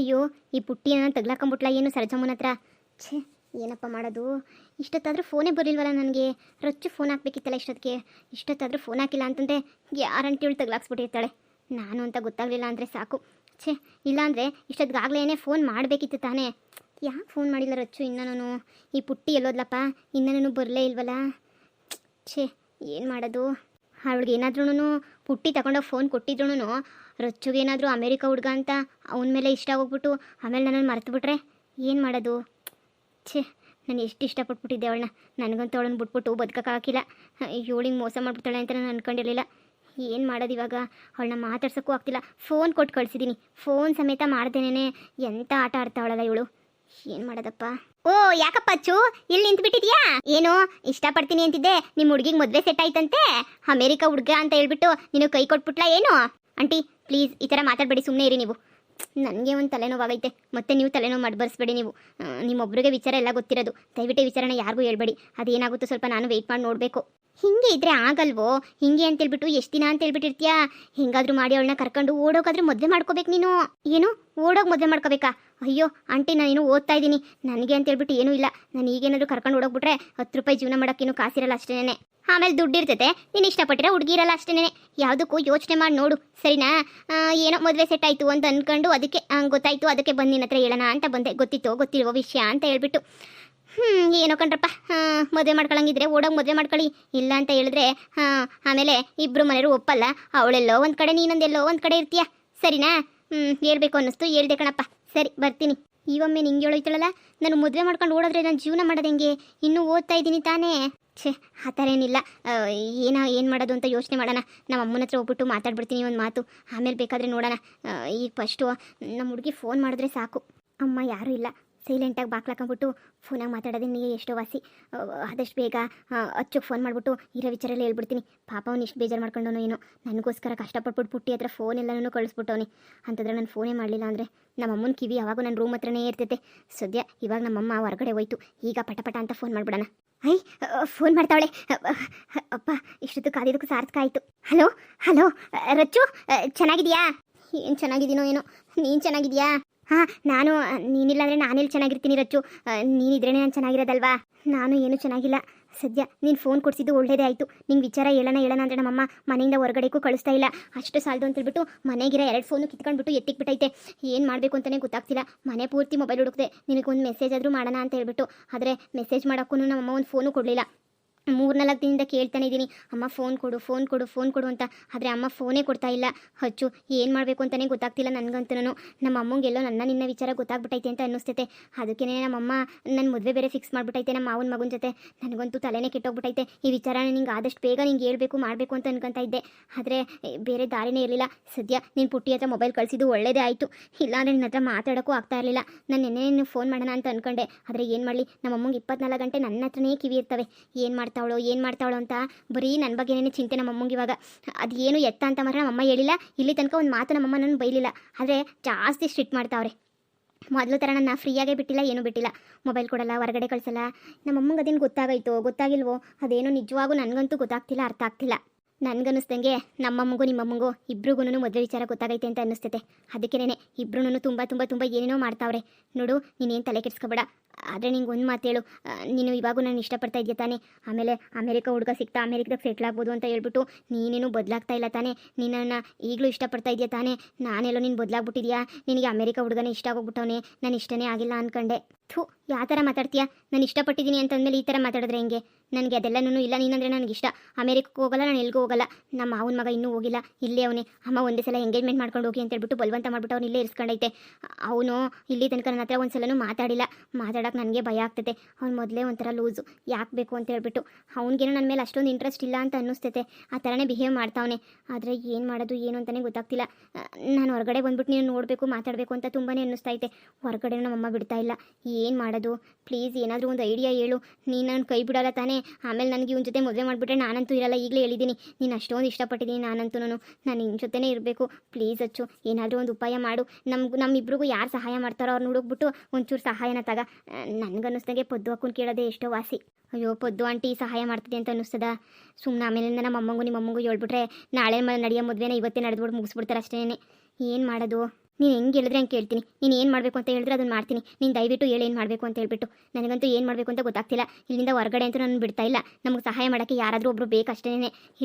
ಅಯ್ಯೋ ಈ ಪುಟ್ಟಿನ ತಗ್ಲಾಕೊಂಬಿಟ್ಲ ಏನು ಸರಜಮ್ಮನ ಹತ್ರ. ಛೇ ಏನಪ್ಪ ಮಾಡೋದು, ಇಷ್ಟೊತ್ತಾದರೂ ಫೋನೇ ಬರಲಿಲ್ವಲ್ಲ ನನಗೆ. ರೊಚ್ಚು ಫೋನ್ ಹಾಕ್ಬೇಕಿತ್ತಲ್ಲ ಇಷ್ಟೊತ್ತಾದರೂ ಫೋನ್ ಹಾಕಿಲ್ಲ ಅಂತಂದರೆ ಗ್ಯಾರಂಟಿ ಇವಳು ತಗ್ಲಾಕ್ಸ್ಬಿಟ್ಟಿರ್ತಾಳೆ. ನಾನು ಅಂತ ಗೊತ್ತಾಗಲಿಲ್ಲ ಅಂದರೆ ಸಾಕು. ಛೇ ಇಲ್ಲಾಂದರೆ ಇಷ್ಟೊತ್ತಿಗಾಗಲೇ ಫೋನ್ ಮಾಡಬೇಕಿತ್ತು ತಾನೇ. ಯಾಕೆ ಫೋನ್ ಮಾಡಿಲ್ಲ ರೊಚ್ಚು ಇನ್ನೂ? ಈ ಪುಟ್ಟಿ ಎಲ್ಲೋದ್ಲಪ್ಪ, ಇನ್ನೂ ಬರಲೇ ಇಲ್ವಲ್ಲ. ಛೇ ಏನು ಮಾಡೋದು? ಅವಳಿಗೆ ಏನಾದ್ರೂ ಪುಟ್ಟಿ ತಗೊಂಡೋಗಿ ಫೋನ್ ಕೊಟ್ಟಿದ್ರೂ ರೊಚ್ಚುಗೇನಾದರೂ ಅಮೇರಿಕಾ ಹುಡುಗ ಅಂತ ಅವನ ಮೇಲೆ ಇಷ್ಟ ಹೋಗ್ಬಿಟ್ಟು ಆಮೇಲೆ ನನ್ನನ್ನು ಮರೆತುಬಿಟ್ರೆ ಏನು ಮಾಡೋದು? ಛೇ ನಾನು ಎಷ್ಟು ಇಷ್ಟಪಟ್ಬಿಟ್ಟಿದ್ದೆ ಅವಳನ್ನ. ನನಗಂತೂ ಅವಳನ್ನ ಬಿಟ್ಬಿಟ್ಟು ಬದುಕೋಕ್ಕಾಗಿಲ್ಲ. ಇವಳಿಗೆ ಮೋಸ ಮಾಡಿಬಿಡ್ತಾಳೆ ಅಂತ ನಾನು ಅಂದ್ಕೊಂಡಿರಲಿಲ್ಲ. ಏನು ಮಾಡೋದು ಇವಾಗ? ಅವಳನ್ನ ಮಾತಾಡ್ಸೋಕ್ಕೂ ಆಗ್ತಿಲ್ಲ. ಫೋನ್ ಕೊಟ್ಟು ಕಳಿಸಿದ್ದೀನಿ, ಫೋನ್ ಸಮೇತ ಮಾಡ್ದೇನೆ ಎಂಥ ಆಟ ಆಡ್ತಾವಳಲ್ಲ ಇವಳು. ಏನು ಮಾಡೋದಪ್ಪ? ಓ ಯಾಕಪ್ಪ ಅಚ್ಚು ಇಲ್ಲಿ ನಿಂತ್ಬಿಟ್ಟಿದ್ಯಾ? ಏನು ಇಷ್ಟಪಡ್ತೀನಿ ಅಂತಿದ್ದೆ, ನಿಮ್ಮ ಹುಡುಗಿಗೆ ಮದುವೆ ಸೆಟ್ ಆಯ್ತಂತೆ, ಅಮೇರಿಕಾ ಹುಡುಗ ಅಂತ ಹೇಳ್ಬಿಟ್ಟು ನೀನು ಕೈ ಕೊಟ್ಬಿಟ್ಲಾ ಏನು? ಆಂಟಿ ಪ್ಲೀಸ್ ಈ ಥರ ಮಾತಾಡಬೇಡಿ, ಸುಮ್ಮನೆ ಇರಿ ನೀವು. ನನಗೆ ಒಂದು ತಲೆನೋವಾಗೈತೆ, ಮತ್ತೆ ನೀವು ತಲೆನೋವು ಮಾಡಿ ಬರ್ಸ್ಬೇಡಿ. ನೀವು ನಿಮ್ಮೊಬ್ರಿಗೆ ವಿಚಾರ ಎಲ್ಲ ಗೊತ್ತಿರೋದು, ದಯವಿಟ್ಟು ವಿಚಾರನ ಯಾರಿಗೂ ಹೇಳ್ಬೇಡಿ. ಅದೇನಾಗುತ್ತೋ ಸ್ವಲ್ಪ ನಾನು ವೆಯ್ಟ್ ಮಾಡಿ ನೋಡಬೇಕು. ಹಿಂಗೆ ಇದ್ರೆ ಆಗಲ್ವೋ? ಹಿಂಗೆ ಅಂತೇಳ್ಬಿಟ್ಟು ಎಷ್ಟು ದಿನ ಅಂತ ಹೇಳ್ಬಿಟ್ಟಿರ್ತೀಯಾ? ಹಿಂಗಾದ್ರೂ ಮಾಡಿ ಅವಳನ್ನ ಕರ್ಕೊಂಡು ಓಡೋಗಾದ್ರೂ ಮದುವೆ ಮಾಡ್ಕೋಬೇಕು ನೀನು. ಏನು ಓಡೋಗಿ ಮದುವೆ ಮಾಡ್ಕೋಬೇಕಾ? ಅಯ್ಯೋ ಆಂಟಿ ನಾನೇನು ಓದ್ತಾ ಇದ್ದೀನಿ, ನನಗೆ ಅಂತೇಳ್ಬಿಟ್ಟು ಏನೂ ಇಲ್ಲ. ನಾನು ಈಗೇನಾದರೂ ಕರ್ಕೊಂಡು ಓಡೋಗ್ಬಿಟ್ರೆ 10 ರೂಪಾಯಿ ಜೀವನ ಮಾಡೋಕ್ಕೇನು ಕಾಸಿರಲ್ಲ ಅಷ್ಟೇನೆ. ಆಮೇಲೆ ದುಡ್ಡು ಇರ್ತೈತೆ, ನೀನು ಇಷ್ಟಪಟ್ಟಿರೋ ಹುಡುಗಿ ಇರಲ್ಲ ಅಷ್ಟೇನೆ. ಯಾವುದಕ್ಕೂ ಯೋಚನೆ ಮಾಡಿ ನೋಡು ಸರಿನಾ? ಏನೋ ಮದುವೆ ಸೆಟ್ ಆಯಿತು ಅಂತ ಅಂದ್ಕೊಂಡು ಅದಕ್ಕೆ ಗೊತ್ತಾಯಿತು, ಅದಕ್ಕೆ ಬಂದು ನಿನ್ನ ಹತ್ರ ಹೇಳೋಣ ಅಂತ ಬಂದೆ. ಗೊತ್ತಿರುವ ವಿಷಯ ಅಂತ ಹೇಳ್ಬಿಟ್ಟು ಏನೋ ಕಣ್ರಪ್ಪ, ಮದುವೆ ಮಾಡ್ಕೊಳಂಗಿದ್ರೆ ಓಡೋಗಿ ಮದುವೆ ಮಾಡ್ಕೊಳ್ಳಿ. ಇಲ್ಲ ಅಂತ ಹೇಳಿದ್ರೆ ಆಮೇಲೆ ಇಬ್ಬರು ಮನೆಯವರು ಒಪ್ಪಲ್ಲ. ಅವಳೆಲ್ಲೋ ಒಂದು ಕಡೆ ನೀನೊಂದೆಲ್ಲೋ ಒಂದು ಕಡೆ ಇರ್ತೀಯ. ಸರಿನಾ? ಹೇಳ್ಬೇಕು ಅನ್ನಿಸ್ತು, ಹೇಳ್ದೆ ಕಣಪ್ಪ. ಸರಿ ಬರ್ತೀನಿ. ಇವೊಮ್ಮೆ ನಿಂಗೆ ಹೇಳೋಯ್ತಳಲ್ಲ, ನಾನು ಮದುವೆ ಮಾಡ್ಕೊಂಡು ಓಡೋದ್ರೆ ನಾನು ಜೀವನ ಮಾಡೋದು ಹೆಂಗೆ? ಇನ್ನೂ ಓದ್ತಾ ಇದ್ದೀನಿ ತಾನೇ. ಛೇ ಆ ಥರ ಏನಿಲ್ಲ. ಏನು ಮಾಡೋದು ಅಂತ ಯೋಚನೆ ಮಾಡೋಣ. ನಮ್ಮ ಅಮ್ಮನ ಹತ್ರ ಹೋಗ್ಬಿಟ್ಟು ಮಾತಾಡ್ಬಿಡ್ತೀನಿ ಒಂದು ಮಾತು, ಆಮೇಲೆ ಬೇಕಾದರೆ ನೋಡೋಣ. ಈಗ ಫಸ್ಟು ನಮ್ಮ ಹುಡುಗಿ ಫೋನ್ ಮಾಡಿದ್ರೆ ಸಾಕು. ಅಮ್ಮ ಯಾರೂ ಇಲ್ಲ, ಸೈಲೆಂಟಾಗಿ ಬಾಕ್ಲಾಕೊಂಬಿಟ್ಟು ಫೋನಾಗಿ ಮಾತಾಡೋದು ನಿನಗೆ ಎಷ್ಟೋ ವಾಸಿ. ಆದಷ್ಟು ಬೇಗ ಅಚ್ಚುಗೆ ಫೋನ್ ಮಾಡಿಬಿಟ್ಟು ಇರೋ ವಿಚಾರ ಎಲ್ಲ ಹೇಳ್ಬಿಡ್ತೀನಿ. ಪಾಪ ಅವ್ನು ಇಷ್ಟು ಬೇಜಾರು ಮಾಡ್ಕೊಂಡವನು ಏನೋ, ನನಗೋಸ್ಕರ ಕಷ್ಟಪಟ್ಬಿಟ್ಟು ಪುಟ್ಟಿ ಹತ್ರ ಫೋನ್ ಎಲ್ಲನೂ ಕಳಿಸ್ಬಿಟ್ಟವನಿ. ಅಂತಂದ್ರೆ ನಾನು ಫೋನೇ ಮಾಡಲಿಲ್ಲ ಅಂದರೆ ನಮ್ಮಮ್ಮನ ಕಿವಿ ಯಾವಾಗೂ ನನ್ನ ರೂಮ್ ಹತ್ರನೇ ಇರ್ತೈತೆ. ಸದ್ಯ ಇವಾಗ ನಮ್ಮಮ್ಮ ಹೊರಗಡೆ ಹೋಯ್ತು, ಈಗ ಪಟ ಅಂತ ಫೋನ್ ಮಾಡಿಬಿಡೋಣ. ಐ ಫೋನ್ ಮಾಡ್ತಾವಳೆ. ಅಪ್ಪ ಇಷ್ಟೊತ್ತು ಕಾದಿದ್ದಕ್ಕೂ ಸಾರ್ಥಕ ಆಯಿತು. ಹಲೋ ರಚ್ಚು, ಚೆನ್ನಾಗಿದೆಯಾ? ಏನು ಚೆನ್ನಾಗಿದ್ದೀನೋ ಏನೋ, ನೀನು ಚೆನ್ನಾಗಿದೆಯಾ? ಹಾಂ ನಾನು, ನೀನಿಲ್ಲ ಅಂದರೆ ನಾನೆಲ್ಲಿ ಚೆನ್ನಾಗಿರ್ತೀನಿ ರಚ್ಚು? ನೀನಿದ್ರೇ ನಾನು ಚೆನ್ನಾಗಿರೋದಲ್ವಾ? ನಾನು ಏನೂ ಚೆನ್ನಾಗಿಲ್ಲ ಸದ್ಯ. ನೀನು ಫೋನ್ ಕೊಡಿಸಿದ್ದು ಒಳ್ಳೇದೇ ಆಯಿತು. ನಿಂಗೆ ವಿಚಾರ ಹೇಳೋಣ ಅಂದರೆ ನಮ್ಮಮ್ಮ ಮನೆಯಿಂದ ಹೊರಗಡೆಗೂ ಕಳಿಸ್ತಾ ಇಲ್ಲ. ಅಷ್ಟು ಸಾಲದು ಅಂತೇಳ್ಬಿಟ್ಟು ಮನೆಗಿರೋ 2 ಫೋನು ಕಿತ್ಕೊಂಡ್ಬಿಟ್ಟು ಎತ್ತಿಕ್ಬಿಟ್ಟೈತೆ. ಏನು ಮಾಡಬೇಕು ಅಂತಲೇ ಗೊತ್ತಾಗ್ತಿಲ್ಲ. ಮನೆ ಪೂರ್ತಿ ಮೊಬೈಲ್ ಹುಡುಕ್ದೆ, ನಿನಗೊಂದು ಮೆಸೇಜ್ ಆದರೂ ಮಾಡೋಣ ಅಂತ ಹೇಳ್ಬಿಟ್ಟು. ಆದರೆ ಮೆಸೇಜ್ ಮಾಡೋಕ್ಕೂ ನಮ್ಮಮ್ಮ ಒಂದು ಫೋನು ಕೊಡಲಿಲ್ಲ. 3-4 ದಿನದಿಂದ ಕೇಳ್ತಾನೆ ಇದ್ದೀನಿ, ಅಮ್ಮ ಫೋನ್ ಕೊಡು ಅಂತ. ಆದರೆ ಅಮ್ಮ ಫೋನೇ ಕೊಡ್ತಾ ಇಲ್ಲ. ಹಚ್ಚು ಏನು ಮಾಡಬೇಕು ಅಂತಲೇ ಗೊತ್ತಾಗ್ತಿಲ್ಲ ನನಗಂತೂ. ನಮ್ಮ ಅಮ್ಮಂಗೆಲ್ಲೋ ನಿನ್ನ ವಿಚಾರ ಗೊತ್ತಾಗ್ಬಿಟ್ಟೈತೆ ಅಂತ ಅನ್ನಿಸ್ತೈತೆ. ಅದಕ್ಕೇ ನಮ್ಮಮ್ಮ ನನ್ನ ಮದುವೆ ಬೇರೆ ಫಿಕ್ಸ್ ಮಾಡಿಬಿಟ್ಟೈತೆ ನಮ್ಮ ಮಾವನ ಮಗನ ಜೊತೆ. ನನಗಂತೂ ತಲೆನೇ ಕೆಟ್ಟೋಗ್ಬಿಟ್ಟೈತೆ. ಈ ವಿಚಾರನ ನಿಂಗೆ ಆದಷ್ಟು ಬೇಗ ನಿಂಗೆ ಹೇಳ್ಬೇಕು ಮಾಡಬೇಕು ಅಂತ ಅನ್ಕೊತಾ ಇದ್ದೆ, ಆದರೆ ಬೇರೆ ದಾರಿನೇ ಇರಲಿಲ್ಲ. ಸದ್ಯ ನೀನು ಪುಟ್ಟಿ ಹತ್ರ ಮೊಬೈಲ್ ಕಳಿಸಿದ್ದು ಒಳ್ಳೇದೇ ಆಯಿತು. ಇಲ್ಲಾಂದರೆ ನಿನ್ನ ಹತ್ರ ಮಾತಾಡೋಕ್ಕೂ ಆಗ್ತಾ ಇರಲಿಲ್ಲ. ನಾನು ನೆನ್ನೆ ಫೋನ್ ಮಾಡೋಣ ಅಂತ ಅಂದ್ಕೊಂಡೆ, ಆದರೆ ಏನು ಮಾಡಲಿ, ನಮ್ಮ ಅಮ್ಮಂಗೆ 24 ಗಂಟೆ ನನ್ನ ಹತ್ರನೇ ಕಿವಿ ಇರ್ತವೆ. ಏನು ಮಾಡ್ತಾವಳೋ ಅಂತ ಬರೀ ನನ್ನ ಬಗ್ಗೆನೇ ಚಿಂತೆ ನಮ್ಮಮ್ಮಂಗೆ ಇವಾಗ. ಅದು ಏನು ಎತ್ತ ಅಂತ ಮಾತ್ರ ನಮ್ಮಮ್ಮ ಹೇಳಿಲ್ಲ. ಇಲ್ಲಿ ತನಕ ಒಂದು ಮಾತು ನಮ್ಮಮ್ಮ ನನ್ನ ಬೈಲಿಲ್ಲ, ಆದರೆ ಜಾಸ್ತಿ ಸ್ಟ್ರಿಕ್ಟ್ ಮಾಡ್ತಾವ್ರೆ. ಮೊದಲು ಥರ ನನ್ನ ಫ್ರೀಯಾಗೇ ಬಿಟ್ಟಿಲ್ಲ, ಏನೂ ಬಿಟ್ಟಿಲ್ಲ. ಮೊಬೈಲ್ ಕೊಡಲ್ಲ, ಹೊರಗಡೆ ಕಳಿಸಲ್ಲ. ನಮ್ಮಮ್ಮಂಗೆ ಅದೇನು ಗೊತ್ತಾಗಿಲ್ವೋ ಅದೇನೋ ನಿಜವಾಗೂ ನನಗಂತೂ ಗೊತ್ತಾಗ್ತಿಲ್ಲ, ಅರ್ಥ ಆಗ್ತಿಲ್ಲ. ನನಗನ್ನಿಸ್ದಂಗೆ ನಮ್ಮಮ್ಮಂಗೂ ನಿಮ್ಮಮ್ಮಂಗೂ ಇಬ್ರಿಗೂ ಮದುವೆ ವಿಚಾರ ಗೊತ್ತಾಗೈತೆ ಅಂತ ಅನ್ನಿಸ್ತೈತೆ. ಅದಕ್ಕೇನೆ ಇಬ್ರು ತುಂಬ ಏನೇನೋ ಮಾಡ್ತಾವ್ರೆ. ನೋಡು ನೀನೇನು ತಲೆ ಕೆಡಿಸ್ಕೊಬೇಡ. ಆದರೆ ನಿಂಗೆ ಒಂದು ಮಾತು ಹೇಳು, ನೀನು ಇವಾಗೂ ನಾನು ಇಷ್ಟಪಡ್ತಾ ಇದೆಯಾ ತಾನೇ? ಆಮೇಲೆ ಅಮೇರಿಕಾ ಹುಡುಗ ಸಿಗ್ತಾ ಅಮೇರಿಕಾದಾಗ ಸೆಟ್ಲ್ ಆಗ್ಬೋದು ಅಂತ ಹೇಳ್ಬಿಟ್ಟು ನೀನೇನು ಬದಲಾಗ್ತಾ ಇಲ್ಲ ತಾನೇ? ನೀನನ್ನು ಈಗಲೂ ಇಷ್ಟಪಡ್ತಾ ಇದೆಯಾ ತಾನೇ? ನಾನೆಲ್ಲೋ ನೀನು ಬದಲಾಗ್ಬಿಟ್ಟಿದ್ಯಾ? ನಿನಗೆ ಅಮೇರಿಕಾ ಹುಡುಗನೇ ಇಷ್ಟ ಆಗೋಗ್ಬಿಟ್ಟವನೇ, ನಾನು ಇಷ್ಟನೇ ಆಗಿಲ್ಲ ಅಂದ್ಕೊಂಡೆ. ಥೂ ಯಾವ ಥರ ಮಾತಾಡ್ತೀಯಾ? ನಾನು ಇಷ್ಟಪಟ್ಟಿದ್ದೀನಿ ಅಂತಂದಮೇಲೆ ಈ ಥರ ಮಾತಾಡಿದ್ರೆ ಹೆಂಗೆ? ನನಗೆ ಅದೆಲ್ಲನೂ ಇಲ್ಲ. ನೀನಂದರೆ ನನಗೆ ಇಷ್ಟ. ಅಮೇರಿಕಕ್ಕೆ ಹೋಗಲ್ಲ, ನಾನು ಎಲ್ಲಿಗೂ ಹೋಗಲ್ಲ. ನಮ್ಮ ಮಾವನ ಮಗ ಇನ್ನೂ ಹೋಗಿಲ್ಲ, ಇಲ್ಲೇ ಅವನೇ. ಅಮ್ಮ ಒಂದೇ ಸಲ ಎಂಗೇಜ್ಮೆಂಟ್ ಮಾಡ್ಕೊಂಡು ಹೋಗಿ ಅಂತ ಹೇಳ್ಬಿಟ್ಟು ಬಲವಂತ ಮಾಡ್ಬಿಟ್ಟು ಅವ್ನು ಇಲ್ಲೇ ಇರಿಸ್ಕೊಂಡೈತೆ. ಅವನು ಇಲ್ಲಿ ತನಕ ನನ್ನ ಹತ್ರ ಒಂದು ಸಲನೂ ಮಾತಾಡಿಲ್ಲ. ಮಾತಾಡೋಕೆ ನನಗೆ ಭಯ ಆಗ್ತೈತೆ. ಅವ್ನು ಮೊದಲೇ ಒಂಥರ ಲೂಸು, ಯಾಕೆ ಬೇಕು ಅಂತ ಹೇಳ್ಬಿಟ್ಟು. ಅವ್ನಿಗೇನೋ ನನ್ನ ಮೇಲೆ ಅಷ್ಟೊಂದು ಇಂಟ್ರೆಸ್ಟ್ ಇಲ್ಲ ಅಂತ ಅನ್ನಿಸ್ತೈತೆ. ಆ ಥರನೇ ಬಿಹೇವ್ ಮಾಡ್ತಾವನೆ. ಆದರೆ ಏನು ಮಾಡೋದು ಏನು ಅಂತಲೇ ಗೊತ್ತಾಗ್ತಿಲ್ಲ. ನಾನು ಹೊರಗಡೆ ಬಂದ್ಬಿಟ್ಟು ನೀನು ನೋಡಬೇಕು ಮಾತಾಡಬೇಕು ಅಂತ ತುಂಬಾ ಅನ್ನಿಸ್ತೈತೆ. ಹೊರಗಡೆ ನಮ್ಮಮ್ಮ ಬಿಡ್ತಾ ಇಲ್ಲ. ಏನು ಮಾಡೋದು? ಪ್ಲೀಸ್ ಏನಾದರೂ ಒಂದು ಐಡಿಯಾ ಹೇಳು. ನೀನು ನನ್ನ ಕೈ ಬಿಡಲ್ಲ ತಾನೇ? ಆಮೇಲೆ ನನಗೆ ಇವನ ಜೊತೆ ಮದುವೆ ಮಾಡಿಬಿಟ್ರೆ ನಾನಂತೂ ಇರಲ್ಲ. ಈಗಲೇ ಹೇಳಿದ್ದೀನಿ, ನೀನು ಅಷ್ಟೊಂದು ಇಷ್ಟಪಟ್ಟಿದ್ದೀನಿ ನಾನಂತೂ. ನಾನು ನಿನ್ನ ಜೊತೆನೇ ಇರಬೇಕು. ಪ್ಲೀಸ್ ಅಚ್ಚು, ಏನಾದರೂ ಒಂದು ಉಪಾಯ ಮಾಡು. ನಮ್ಮಿಬ್ರಿಗೂ ಯಾರು ಸಹಾಯ ಮಾಡ್ತಾರೋ ಅವ್ರನ್ನ ಹುಡುಕ್ಬಿಟ್ಟು ಒಂಚೂರು ಸಹಾಯನ ತಗ. ನನಗನ್ನಿಸ್ದಂಗೆ ಪದ್ದು ಹಾಕೊಂಡು ಕೇಳೋದೇ ಎಷ್ಟೋ ವಾಸಿ. ಅಯ್ಯೋ ಪದ್ದು ಆಂಟಿ ಸಹಾಯ ಮಾಡ್ತಿದೆ ಅಂತ ಅನ್ನಿಸ್ತದ. ಸುಮ್ಮನೆ ಆಮೇಲೆ ನಮ್ಮ ಅಮ್ಮಂಗೂ ನಿಮ್ಮಮ್ಮಂಗೂ ಹೇಳ್ಬಿಟ್ರೆ ನಾಳೆ ನಡೆಯೋ ಮದುವೆನ ಇವತ್ತೇ ನಡೆದ್ಬಿಟ್ಟು ಮುಗಿಸ್ಬಿಡ್ತಾರೆ ಅಷ್ಟೇ. ಏನು ಮಾಡೋದು? ನೀನು ಹೆಂಗೆ ಹೇಳಿದ್ರೆ ಹಂಗೆ ಕೇಳ್ತೀನಿ. ನೀನು ಏನು ಮಾಡಬೇಕು ಅಂತ ಹೇಳಿದ್ರೆ ಅದನ್ನು ಮಾಡ್ತೀನಿ. ನೀನು ದಯವಿಟ್ಟು ಹೇಳಿ ಏನು ಮಾಡಬೇಕು ಅಂತ ಹೇಳ್ಬಿಟ್ಟು. ನನಗಂತೂ ಏನು ಮಾಡಬೇಕು ಅಂತ ಗೊತ್ತಾಗ್ತಿಲ್ಲ. ಇಲ್ಲಿಂದ ಹೊರಗಡೆ ಅಂತೂ ನಾನು ಬಿಡ್ತಾ ಇಲ್ಲ. ನಮಗೆ ಸಹಾಯ ಮಾಡೋಕ್ಕೆ ಯಾರಾದರೂ ಒಬ್ಬರು ಬೇಕಷ್ಟೇ.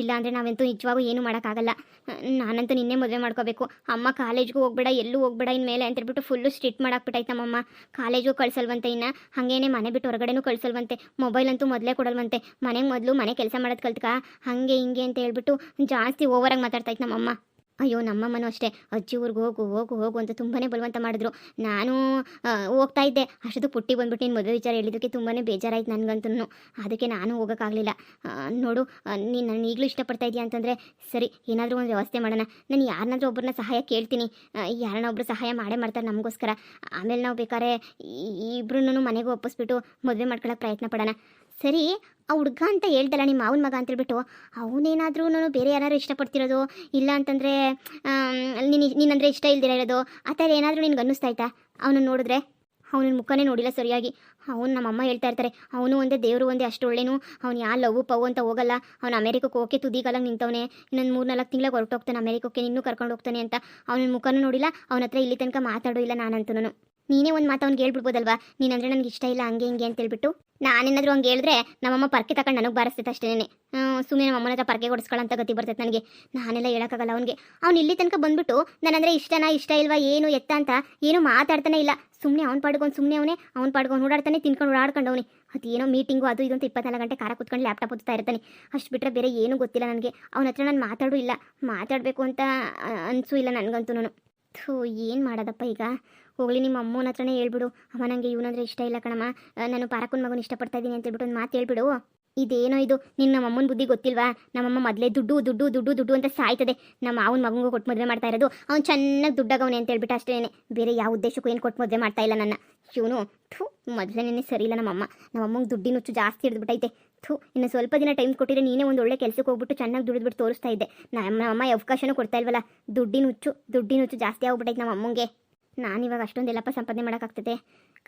ಇಲ್ಲ ಅಂದರೆ ನಾವಂತೂ ನಿಜವಾಗೂ ಏನೂ ಮಾಡೋಕ್ಕಾಗಲ್ಲ. ನಾನಂತೂ ನಿನ್ನೆ ಮದುವೆ ಮಾಡ್ಕೋಬೇಕು. ಅಮ್ಮ ಕಾಲೇಜ್ಗೂ ಹೋಗ್ಬೇಡ, ಎಲ್ಲೂ ಹೋಗ್ಬೇಡ ಇನ್ಮೇಲೆ ಅಂತ ಹೇಳ್ಬಿಟ್ಟು ಫುಲ್ಲು ಸ್ಟ್ರಿಕ್ಟ್ ಮಾಡಾಕ್ಬಿಟ್ಟೈತೆ ನಮ್ಮಮ್ಮ. ಕಾಲೇಜ್ಗೂ ಕಳ್ಸಲ್ವಂತೆ, ಇನ್ನು ಹಾಗೇನೆ ಮನೆ ಬಿಟ್ಟು ಹೊರಗಡೆನೂ ಕಳ್ಸಲ್ವಂತೆ. ಮೊಬೈಲ್ ಅಂತೂ ಮೊದಲೇ ಕೊಡಲ್ವಂತೆ. ಮನೆಗೆ ಮೊದಲು ಮನೆ ಕೆಲಸ ಮಾಡೋದು ಕಲ್ತ್ಕ, ಹಾಗೆ ಹಿಂಗೆ ಅಂತ ಹೇಳ್ಬಿಟ್ಟು ಜಾಸ್ತಿ ಓವರಾಗಿ ಮಾತಾಡ್ತಾಯಿತ್ತು ನಮ್ಮಮ್ಮ. ಅಯ್ಯೋ ನಮ್ಮಮ್ಮನೂ ಅಷ್ಟೇ, ಅಜ್ಜಿ ಊರಿಗೆ ಹೋಗು ಹೋಗು ಹೋಗು ಅಂತ ತುಂಬಾ ಬಲವಂತ ಮಾಡಿದ್ರು. ನಾನು ಹೋಗ್ತಾ ಇದ್ದೆ. ಅಷ್ಟೊತ್ತು ಪುಟ್ಟಿ ಬಂದ್ಬಿಟ್ಟು ನೀನು ಮದುವೆ ವಿಚಾರ ಹೇಳಿದ್ದಕ್ಕೆ ತುಂಬಾ ಬೇಜಾರಾಯ್ತು ನನಗಂತೂ. ಅದಕ್ಕೆ ನಾನು ಹೋಗೋಕ್ಕಾಗಲಿಲ್ಲ. ನೋಡು, ನೀನು ನನ್ನ ಈಗಲೂ ಇಷ್ಟಪಡ್ತಾ ಇದೆಯಾ ಅಂತಂದರೆ ಸರಿ, ಏನಾದರೂ ಒಂದು ವ್ಯವಸ್ಥೆ ಮಾಡೋಣ. ನಾನು ಯಾರನ್ನಾದ್ರೂ ಒಬ್ಬರನ್ನ ಸಹಾಯ ಕೇಳ್ತೀನಿ. ಯಾರನ್ನ ಒಬ್ಬರು ಸಹಾಯ ಮಾಡೇ ಮಾಡ್ತಾರೆ ನಮಗೋಸ್ಕರ. ಆಮೇಲೆ ನಾವು ಬೇಕಾದ್ರೆ ಇಬ್ಬರೂ ಮನೆಗೆ ಒಪ್ಪಿಸ್ಬಿಟ್ಟು ಮದುವೆ ಮಾಡ್ಕೊಳ್ಳೋಕೆ ಪ್ರಯತ್ನ ಪಡೋಣ. ಸರಿ, ಆ ಹುಡುಗ ಅಂತ ಹೇಳ್ದಲ್ಲ ನಿಮ್ಮ ಮಾವನ ಮಗ ಅಂತೇಳ್ಬಿಟ್ಟು, ಅವನೇನಾದ್ರೂ ನಾನು ಬೇರೆ ಯಾರು ಇಷ್ಟಪಡ್ತಿರೋದು, ಇಲ್ಲ ಅಂತಂದರೆ ನೀನಂದರೆ ಇಷ್ಟ ಇಲ್ದಿರ ಇರೋದು, ಆ ಥರ ಏನಾದರೂ ನಿನ್ಗೆ ಅನ್ನಿಸ್ತಾಯ್ತಾ? ಅವನು ನೋಡಿದ್ರೆ ಅವನ ಮುಖನೇ ನೋಡಿಲ್ಲ ಸರಿಯಾಗಿ. ಅವ್ನು ನಮ್ಮಮ್ಮ ಹೇಳ್ತಾ ಇರ್ತಾರೆ, ಅವನು ಒಂದೇ ದೇವರು ಒಂದೇ, ಅಷ್ಟು ಒಳ್ಳೆನು. ಅವ್ನು ಯಾ ಲವ್ ಪವ್ ಅಂತ ಹೋಗಲ್ಲ. ಅವ್ನು ಅಮೆರಿಕಕ್ಕೆ ಹೋಗಕ್ಕೆ ತುದಿಗಾಲಂಗೆ ನಿಂತವನೆ. ಇನ್ನೊಂದು 3-4 ತಿಂಗಳಿಗೆ ಹೊರಟೋಗ್ತಾನೆ ಅಮೆರಿಕಕ್ಕೆ, ಇನ್ನೂ ಕರ್ಕೊಂಡು ಹೋಗ್ತಾನೆ ಅಂತ. ಅವನ ಮುಖನೂ ನೋಡಿಲ್ಲ. ಅವನ ಹತ್ರ ಇಲ್ಲಿ ತನಕ ಮಾತಾಡೋ ಇಲ್ಲ ನಾನಂತೂ. ನೀನೇ ಒಂದು ಮಾತು ಅವ್ನಿಗೆ ಹೇಳ್ಬಿಡ್ಬೋದಲ್ವಾ, ನೀನಂದರೆ ನನಗೆ ಇಷ್ಟ ಇಲ್ಲ ಹಂಗೆ ಹಿಂಗೆ ಅಂತ ಹೇಳ್ಬಿಟ್ಟು. ನಾನೇನಾದರೂ ಹಂಗೆ ಹೇಳಿದ್ರೆ ನಮ್ಮಮ್ಮ ಪರ್ಕೆ ತಗೊಂಡು ನನಗೆ ಬಾರಿಸ್ತೈತೆ ಅಷ್ಟೇನೆ. ಸುಮ್ಮನೆ ನಮ್ಮಮ್ಮನ ಹತ್ರ ಪರ್ಕೆ ಕೊಡಿಸ್ಕೊಳ್ಳೋಂಥ ಗತಿ ಬರ್ತೈತೆ ನನಗೆ. ನಾನೆಲ್ಲ ಹೇಳೋಕ್ಕಾಗಲ್ಲ ಅವ್ನಿಗೆ. ಅವ್ನು ಇಲ್ಲಿ ತನಕ ಬಂದುಬಿಟ್ಟು ನಾನಂದರೆ ಇಷ್ಟನಾ ಇಷ್ಟ ಇಲ್ವಾ ಏನು ಎತ್ತ ಅಂತ ಏನೂ ಮಾತಾಡ್ತಾನೆ ಇಲ್ಲ. ಸುಮ್ಮನೆ ಅವ್ನು ಪಾಡ್ಕೊಂಡು ಸುಮ್ಮನೆ ಅವ್ನು ಪಾಡ್ಕೊಂಡು ಓಡಾಡ್ತಾನೆ, ತಿನ್ಕೊಂಡು ಓಡಾಡ್ಕೊಂಡು ಅವನಿ. ಅದು ಏನೋ ಮೀಟಿಂಗು ಅದು ಇದಂತ 24 ಗಂಟೆ ಕಾರ ಕೂತ್ಕೊಂಡು ಲ್ಯಾಪ್ಟಾಪ್ ಓದ್ತಾ ಇರ್ತಾನೆ. ಅಷ್ಟು ಬಿಟ್ಟರೆ ಬೇರೆ ಏನೂ ಗೊತ್ತಿಲ್ಲ ನನಗೆ. ಅವನ ಹತ್ರ ನಾನು ಮಾತಾಡೂ ಇಲ್ಲ, ಮಾತಾಡಬೇಕು ಅಂತ ಅನಿಸೂ ಇಲ್ಲ ನನಗಂತೂ. ಥೂ, ಏನು ಮಾಡೋದಪ್ಪ ಈಗ? ಹೋಗಲಿ, ನಿಮ್ಮ ಅಮ್ಮನ ಹತ್ರನೇ ಹೇಳ್ಬಿಡು, ಅಮ್ಮ ನನಗೆ ಇವನಂದ್ರೆ ಇಷ್ಟ ಇಲ್ಲ ಕಣಮ್ಮ, ನಾನು ಪಾರಕ್ಕನ ಮಗನ ಇಷ್ಟಪಡ್ತಾ ಇದ್ದೀನಿ ಅಂತ ಹೇಳ್ಬಿಟ್ಟು ಒಂದು ಮಾತು ಹೇಳ್ಬಿಡು. ಇದೇನೋ ಇದು, ನಿನ್ನ ನಮ್ಮ ಅಮ್ಮನ ಬುದ್ಧಿ ಗೊತ್ತಿಲ್ವಾ? ನಮ್ಮಮ್ಮ ಮೊದಲೇ ದುಡ್ಡು ದುಡ್ಡು ದುಡ್ಡು ದುಡ್ಡು ಅಂತ ಸಾಯ್ತದೆ. ನಮ್ಮ ಅವನ ಮಗನಿಗೂ ಕೊಟ್ಟು ಮದುವೆ ಮಾಡ್ತಾ ಇರೋದು. ಅವ್ನು ಚೆನ್ನಾಗಿ ದುಡ್ಡಾಗವನೆ ಅಂತ ಹೇಳ್ಬಿಟ್ಟು ಅಷ್ಟೇ, ಬೇರೆ ಯಾವ ಉದ್ದೇಶಕ್ಕೂ ಏನು ಕೊಟ್ಟು ಮದುವೆ ಮಾಡ್ತಾ ಇಲ್ಲ ನನ್ನ. ಇವನು ಥೂ, ಮೊದಲನೇ ಸರಿ ಇಲ್ಲ ನಮ್ಮಮ್ಮಂಗೆ ದುಡ್ಡಿನ ಹುಚ್ಚು ಜಾಸ್ತಿ ಹಿಡಿದ್ಬಿಟ್ಟೈತೆ. ಥೂ, ಇನ್ನು ಸ್ವಲ್ಪ ದಿನ ಟೈಮ್ ಕೊಟ್ಟಿದ್ರೆ ನೀನೇ ಒಂದು ಒಳ್ಳೆ ಕೆಲಸಕ್ಕೆ ಹೋಗ್ಬಿಟ್ಟು ಚೆನ್ನಾಗಿ ದುಡಿದ್ಬಿಟ್ಟು ತೋರಿಸ್ತಾ ಇದ್ದೆ. ನಮ್ಮಮ್ಮ ಅವಕಾಶನೂ ಕೊಡ್ತಾ ಇಲ್ವಲ್ಲ. ದುಡ್ಡಿನ ಹುಚ್ಚು ಜಾಸ್ತಿ ಆಗ್ಬಿಟ್ಟೈತೆ ನಮ್ಮ ಅಮ್ಮಂಗೆ. ನಾನಿವಾಗ ಅಷ್ಟೊಂದೆಲ್ಲಪ್ಪ ಸಂಪಾದನೆ ಮಾಡೋಕ್ಕಾಗ್ತದೆ.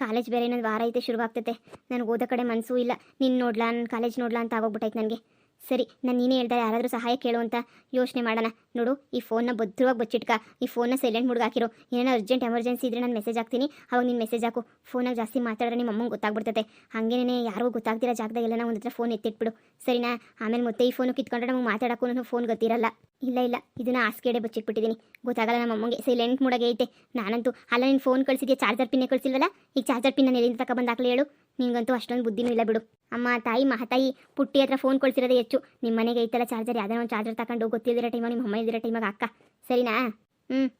ಕಾಲೇಜ್ ಬೇರೆ ಇನ್ನೊಂದು ವಾರ ಐತೆ, ಶುರುವಾಗ್ತೈತೆ. ನನಗೆ ಓದೋ ಕಡೆ ಮನಸ್ಸು ಇಲ್ಲ. ನಿನ್ನ ನೋಡ್ಲಾ, ನನ್ನ ಕಾಲೇಜ್ ನೋಡ್ಲಾ ಅಂತ ಆಗೋಗ್ಬಿಟ್ಟೈತೆ ನನಗೆ. ಸರಿ, ನಾನು ನೀನೇ ಹೇಳ್ದೆ ಯಾರಾದರೂ ಸಹಾಯ ಕೇಳು ಅಂತ ಯೋಚನೆ ಮಾಡೋಣ. ನೋಡು, ಈ ಫೋನ್ನ ಭದ್ರವಾಗಿ ಬಚ್ಚಿಟ್ಕ. ಈ ಫೋನ್ನ ಸೈಲೆಂಟ್ ಮುಡ್ಗೆ ಹಾಕಿರೋ. ಏನೋ ಅರ್ಜೆಂಟ್ ಎಮರ್ಜೆನ್ಸಿ ಇದ್ದರೆ ನಾನು ಮೆಸೇಜ್ ಹಾಕ್ತೀನಿ, ಅವಾಗ ನೀನು ಮೆಸೇಜ್ ಹಾಕು. ಫೋನಾಗ ಜಾಸ್ತಿ ಮಾತಾಡಿದ್ರೆ ನಿಮ್ಮ ಅಮ್ಮಂಗೆ ಗೊತ್ತಾಗ್ಬಿಡ್ತೈತೆ. ಹಾಗೇನೇ ಯಾರಿಗೂ ಗೊತ್ತಾಗ್ದಿರೋ ಜಾಗದಾಗೆಲ್ಲ ನಾವು ಒಂದು ಹತ್ರ ಫೋನ್ ಎತ್ತಿಟ್ಬಿಡು, ಸರಿನಾ? ಆಮೇಲೆ ಮತ್ತೆ ಈ ಫೋನು ಕಿತ್ಕೊಂಡ್ರೆ ನಮಗೆ ಮಾತಾಡೋಕ್ಕೂ ನಾನು ಫೋನ್ ಗೊತ್ತಿರಲ್ಲ. ಇಲ್ಲ ಇದನ್ನು ಹಾಸ್ಗೆಡೆ ಬಚ್ಚಿಟ್ಬಿಟ್ಟಿದ್ದೀನಿ, ಗೊತ್ತಾಗಲ್ಲ ನಮ್ಮ ಅಮ್ಮಂಗೆ. ಸೈಲೆಂಟ್ ಮುಡಗೆ ಐತೆ. ನಾನಂತೂ ಅಲ್ಲ, ನೀನು ಫೋನ್ ಕಳಿಸಿದ್ಯಾ, ಚಾರ್ಜರ್ ಪಿನ್ನೇ ಕಳಿಸಿಲ್ವಲ್ಲ? ಈಗ ಚಾರ್ಜರ್ ಪಿನ್ನ ಎಲ್ಲಿಂದ ತಗೊಬಂದು ಹಾಕ್ಲಿ ಹೇಳು? ನಿನಗಂತೂ ಅಷ್ಟೊಂದು ಬುದ್ಧಿನೂ ಇಲ್ಲ ಬಿಡು. ಅಮ್ಮ ತಾಯಿ ಮಹತಾಯಿ ಪುಟ್ಟಿ ಹತ್ರ ಫೋನ್ ಕಳಿಸಿರೋದೇ ಹೆಚ್ಚು. ನಿಮ್ಮ ಮನೆಗೆ ಐತಲ್ಲ ಚಾರ್ಜರ್, ಯಾವುದೋ ಒಂದು ಚಾರ್ಜರ್ ತಗೊಂಡು ಗೊತ್ತಿಲ್ಲದಿರೋ ಟೈಮಾಗ ನಿಮ್ಮ ಅಮ್ಮ ಇದ್ದಿರೋ ಟೈಮಾಗ ಅಕ್ಕ, ಸರಿನಾ?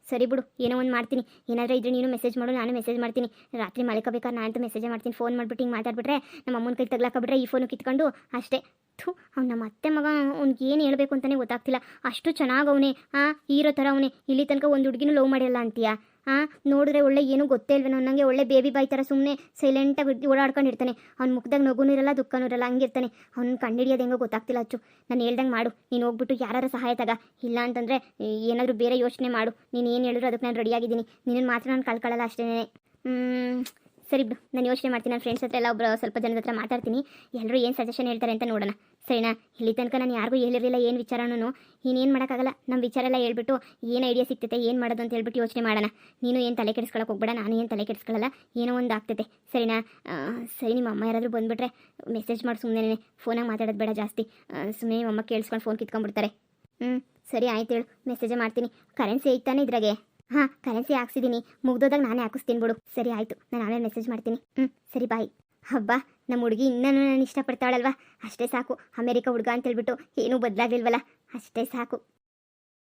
ಸರಿ ಬಿಡು, ಏನೋ ಒಂದು ಮಾಡ್ತೀನಿ. ಏನಾದರೂ ಇದ್ರೆ ನೀನು ಮೆಸೇಜ್ ಮಾಡು, ನಾನು ಮೆಸೇಜ್ ಮಾಡ್ತೀನಿ. ರಾತ್ರಿ ಮಲ್ಕೋಬೇಕಾದ್ರೆ ನಾನಂತೂ ಮೆಸೇಜ್ ಮಾಡ್ತೀನಿ. ಫೋನ್ ಮಾಡಿಬಿಟ್ಟು ಹಿಂಗೆ ಮಾತಾಡ್ಬಿಟ್ರೆ ನಮ್ಮ ಅಮ್ಮನ ಕೈ ತಗ್ಲಾಕಬಿಟ್ರೆ ಈ ಫೋನು ಕಿತ್ಕೊಂಡು ಅಷ್ಟೇ. ಥೂ, ಅವ್ನು ನಮ್ಮ ಅತ್ತೆ ಮಗ, ಅವ್ನಿಗೆ ಏನು ಹೇಳಬೇಕು ಅಂತಲೇ ಗೊತ್ತಾಗ್ತಿಲ್ಲ. ಅಷ್ಟು ಚೆನ್ನಾಗಿ ಅವನೇ, ಹೀರೋ ಥರ ಅವನೇ. ಇಲ್ಲಿ ತನಕ ಒಂದು ಹುಡುಗಿನೂ ಲವ್ ಮಾಡಿರಲ್ಲ ಅಂತೀಯಾ? ನೋಡಿದ್ರೆ ಒಳ್ಳೆ ಏನೂ ಗೊತ್ತೇ ಇಲ್ವೇನೋ, ನನಗೆ ಒಳ್ಳೆ ಬೇಬಿ ಬಾಯ್ ಥರ ಸುಮ್ಮನೆ ಸೈಲೆಂಟಾಗಿ ಓಡಾಡ್ಕೊಂಡಿರ್ತಾನೆ. ಅವ್ನ ಮುಖದಾಗ ನಗುನೂ ಇರಲ್ಲ, ದುಃಖನೂ ಇರಲ್ಲ, ಹಂಗಿರ್ತಾನೆ. ಅವ್ನು ಕಂಡಿಡಿಯೋದು ಹೆಂಗೋ ಗೊತ್ತಾಗ್ತಿಲ್ಲ. ಅಚ್ಚು, ನಾನು ಹೇಳ್ದಂಗೆ ಮಾಡು. ನೀನು ಹೋಗ್ಬಿಟ್ಟು ಯಾರು ಸಹಾಯ ತಗ. ಇಲ್ಲ ಅಂತಂದರೆ ಏನಾದರೂ ಬೇರೆ ಯೋಚನೆ ಮಾಡು. ನೀನು ಏನು ಹೇಳಿದ್ರು ಅದಕ್ಕೆ ನಾನು ರೆಡಿಯಾಗಿದ್ದೀನಿ. ನಿನ್ನನ್ನು ಮಾತ್ರ ನಾನು ಕಳ್ಕೊಳ್ಳಲ್ಲ ಅಷ್ಟೇ. ಸರಿ ಬಿಡು, ನಾನು ಯೋಚನೆ ಮಾಡ್ತೀನಿ. ನನ್ನ ಫ್ರೆಂಡ್ಸ್ ಹತ್ರ ಎಲ್ಲ ಸ್ವಲ್ಪ ಜನದ ಹತ್ರ ಮಾತಾಡ್ತೀನಿ. ಎಲ್ಲರೂ ಏನು ಸಜೆಷನ್ ಹೇಳ್ತಾರೆ ಅಂತ ನೋಡೋಣ, ಸರಿನಾ? ಇಲ್ಲಿ ತನಕ ನಾನು ಯಾರಿಗೂ ಹೇಳಿರಲಿಲ್ಲ ಏನು ವಿಚಾರನೂ. ಇನ್ನೇನು ಮಾಡೋಕ್ಕಾಗಲ್ಲ. ನಮ್ಮ ವಿಚಾರ ಎಲ್ಲ ಹೇಳ್ಬಿಟ್ಟು ಏನು ಐಡಿಯಾ ಸಿಗ್ತೈತೆ, ಏನು ಮಾಡೋದು ಅಂತ ಹೇಳ್ಬಿಟ್ಟು ಯೋಚನೆ ಮಾಡೋಣ. ನೀನು ಏನು ತಲೆ ಕೆಡಿಸ್ಕೊಳಕ್ಕೆ ಹೋಗ್ಬೇಡ, ನಾನು ಏನು ತಲೆ ಕೆಡಿಸ್ಕೊಳ್ಳಲ್ಲ. ಏನೋ ಒಂದು ಆಗ್ತೈತೆ, ಸರಿನಾ? ಸರಿ, ನಿಮ್ಮ ಅಮ್ಮ ಯಾರಾದರೂ ಬಂದುಬಿಟ್ರೆ ಮೆಸೇಜ್ ಮಾಡಿ ಸುಮ್ಮನೆ, ಫೋನಾಗ ಮಾತಾಡೋದು ಬೇಡ ಜಾಸ್ತಿ. ಸುಮ್ಮನೆ ನಿಮ್ಮ ಅಮ್ಮ ಕೇಳಿಸ್ಕೊಂಡು ಫೋನ್ ಕಿತ್ಕೊಂಡ್ಬಿಡ್ತಾರೆ. ಸರಿ ಆಯ್ತು ಹೇಳು, ಮೆಸೇಜೇ ಮಾಡ್ತೀನಿ. ಕರೆನ್ಸಿ ಐತಾನೆ ಇದ್ರಾಗೆ? ಕರೆನ್ಸಿ ಹಾಕ್ಸಿದ್ದೀನಿ, ಮುಗ್ದೋದಾಗ ನಾನೇ ಹಾಕಿಸ್ತೀನಿ ಬಿಡು. ಸರಿ ಆಯಿತು, ನಾನು ಆಮೇಲೆ ಮೆಸೇಜ್ ಮಾಡ್ತೀನಿ. ಸರಿ ಬಾಯ್. ಹಬ್ಬ, ನಮ್ಮ ಹುಡುಗಿ ಇನ್ನೂ ನಾನು ಇಷ್ಟಪಡ್ತಾಳಲ್ವ, ಅಷ್ಟೇ ಸಾಕು. ಅಮೇರಿಕಾ ಹುಡುಗ ಅಂತೇಳ್ಬಿಟ್ಟು ಏನೂ ಬದಲಾಗಲಿಲ್ವಲ್ಲ, ಅಷ್ಟೇ ಸಾಕು.